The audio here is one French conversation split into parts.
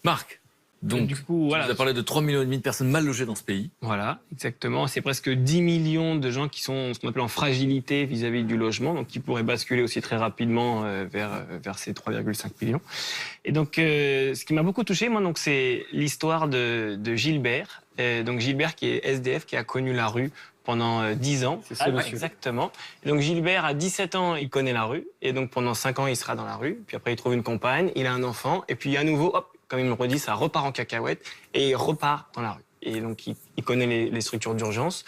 Marc, donc, du coup, voilà. tu as parlé de 3,5 millions de personnes mal logées dans ce pays. Voilà, exactement. C'est presque 10 millions de gens qui sont ce qu'on appelle en fragilité vis-à-vis du logement, donc qui pourraient basculer aussi très rapidement vers ces 3,5 millions. Et donc, ce qui m'a beaucoup touché, moi, donc, c'est l'histoire de Gilbert. Donc Gilbert qui est SDF, qui a connu la rue pendant 10 ans. C'est ce monsieur. Exactement. Et donc Gilbert, à 17 ans, il connaît la rue. Et donc pendant 5 ans, il sera dans la rue. Puis après, il trouve une compagne, il a un enfant. Et puis à nouveau, hop, comme il me le redit, ça repart en cacahuète. Et il repart dans la rue. Et donc, il connaît les structures d'urgence.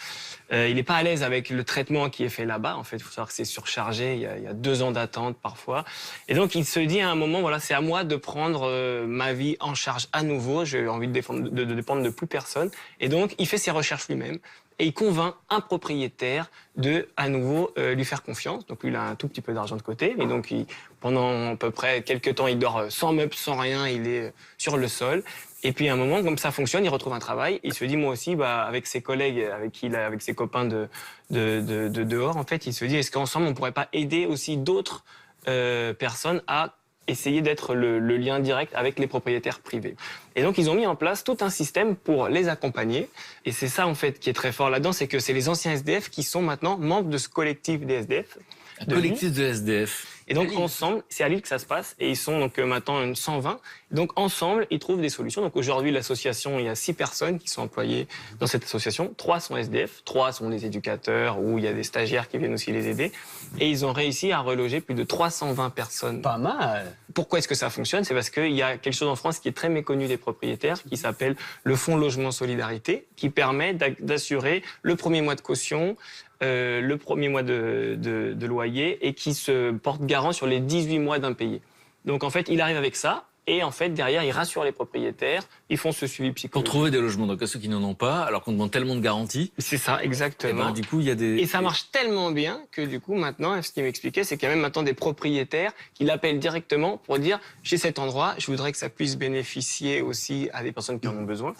Il n'est pas à l'aise avec le traitement qui est fait là-bas. En fait, il faut savoir que c'est surchargé. Il y a 2 ans d'attente parfois. Et donc, il se dit à un moment, voilà, c'est à moi de prendre ma vie en charge à nouveau. J'ai envie de dépendre de plus personne. Et donc, il fait ses recherches lui-même. Et il convainc un propriétaire de, à nouveau, lui faire confiance. Donc, lui, il a un tout petit peu d'argent de côté. Et donc, pendant à peu près quelques temps, il dort sans meubles, sans rien. Il est sur le sol. Et puis à un moment, comme ça fonctionne, il retrouve un travail. Il se dit, moi aussi, avec ses collègues, avec ses copains de dehors, en fait, il se dit, est-ce qu'ensemble, on pourrait pas aider aussi d'autres personnes à essayer d'être le lien direct avec les propriétaires privés. Et donc, ils ont mis en place tout un système pour les accompagner. Et c'est ça, en fait, qui est très fort là-dedans, c'est que c'est les anciens SDF qui sont maintenant membres de ce collectif des SDF. Un collectif de SDF. Et donc, ensemble, c'est à Lille que ça se passe. Et ils sont donc maintenant 120. Donc, ensemble, ils trouvent des solutions. Donc, aujourd'hui, l'association, il y a 6 personnes qui sont employées dans cette association. 3 sont SDF, 3 sont des éducateurs ou il y a des stagiaires qui viennent aussi les aider. Et ils ont réussi à reloger plus de 320 personnes. Pas mal. Pourquoi est-ce que ça fonctionne? C'est parce qu'il y a quelque chose en France qui est très méconnu des propriétaires, qui s'appelle le Fonds Logement Solidarité, qui permet d'assurer le premier mois de caution, le premier mois de loyer et qui se porte garant sur les 18 mois d'impayés. Donc en fait, il arrive avec ça et en fait, derrière, il rassure les propriétaires, ils font ce suivi psychologique. Pour trouver des logements, donc à ceux qui n'en ont pas, alors qu'on demande tellement de garanties. C'est ça, exactement. Et ben, du coup, il y a des... Et ça marche tellement bien que du coup, maintenant, ce qu'il m'expliquait, c'est qu'il y a même maintenant des propriétaires qui l'appellent directement pour dire « j'ai cet endroit, je voudrais que ça puisse bénéficier aussi à des personnes qui en ont besoin ».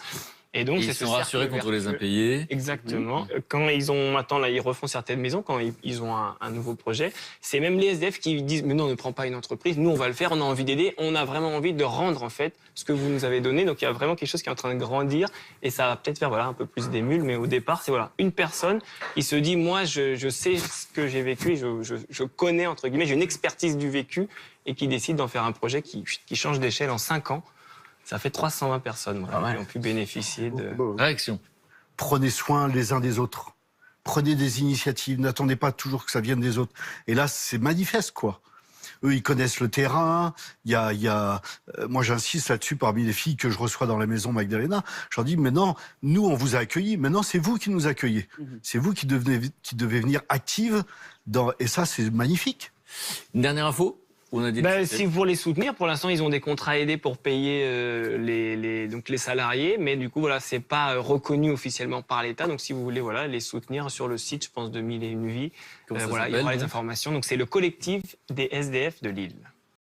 Et donc, ils sont rassurés contre les impayés. Exactement. Quand ils ont maintenant, là, ils refont certaines maisons, quand ils ont un nouveau projet, c'est même les SDF qui disent, mais non, ne prends pas une entreprise, nous, on va le faire, on a envie d'aider, on a vraiment envie de rendre, en fait, ce que vous nous avez donné. Donc, il y a vraiment quelque chose qui est en train de grandir et ça va peut-être faire, voilà, un peu plus d'émule, mais au départ, c'est, voilà, une personne qui se dit, moi, je sais ce que j'ai vécu, je connais, entre guillemets, j'ai une expertise du vécu et qui décide d'en faire un projet qui change d'échelle en 5 ans. Ça fait 320 personnes qui ont pu bénéficier de... Réaction. Prenez soin les uns des autres. Prenez des initiatives. N'attendez pas toujours que ça vienne des autres. Et là, c'est manifeste, quoi. Eux, ils connaissent le terrain. Moi, j'insiste là-dessus parmi les filles que je reçois dans la maison Magdalena. Je leur dis, mais non, nous, on vous a accueillis. Maintenant, c'est vous qui nous accueillez. C'est vous qui devez venir active. Et ça, c'est magnifique. Une dernière info? Si pour les soutenir, pour l'instant, ils ont des contrats aidés pour payer donc les salariés, mais du coup, voilà, c'est pas reconnu officiellement par l'État. Donc, si vous voulez, voilà, les soutenir sur le site, je pense, de 1001 vies, voilà, il y aura les informations. Donc, c'est le collectif des SDF de Lille.